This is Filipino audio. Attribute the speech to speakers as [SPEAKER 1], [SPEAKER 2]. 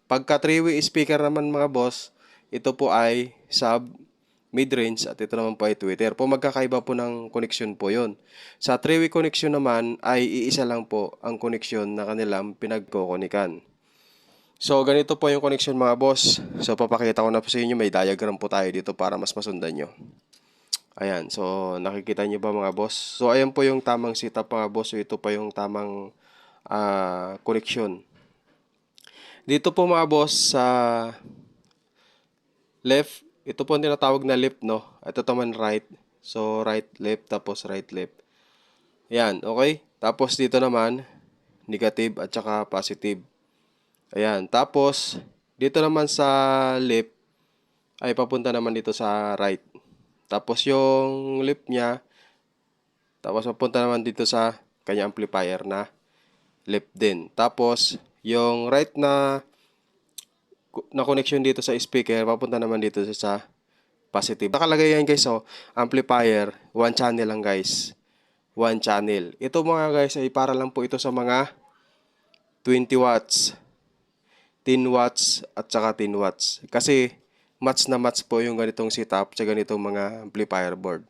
[SPEAKER 1] Pagka 3-way speaker naman mga boss, ito po ay sub, mid-range at ito naman po ay tweeter. Po magkakaiba po ng connection po yon. Sa 3-way connection naman ay iisa lang po ang connection na kanilang pinagkokonikan. So ganito po yung connection mga boss. So papakita ko na po sa inyo, may diagram po tayo dito para mas masundan nyo. Ayan, so nakikita nyo ba mga boss? So ayan po yung tamang setup mga boss. So ito pa yung tamang connection. Dito po mga boss sa left, ito po ang tinatawag na left, no? Ito naman right. So right, left, tapos right, left. Ayan, okay? Tapos dito naman, negative at saka positive. Ayan, tapos dito naman sa left ay papunta naman dito sa right. Tapos yung left niya, tapos papunta naman dito sa kanya amplifier na left din. Tapos yung right na connection dito sa speaker, papunta naman dito sa positive. Nakalagay yan guys, so amplifier, one channel lang guys. One channel. Ito mga guys ay para lang po ito sa mga 20 watts, 10 watts at saka 10 watts. Kasi match na match po yung ganitong setup sa ganitong mga amplifier board.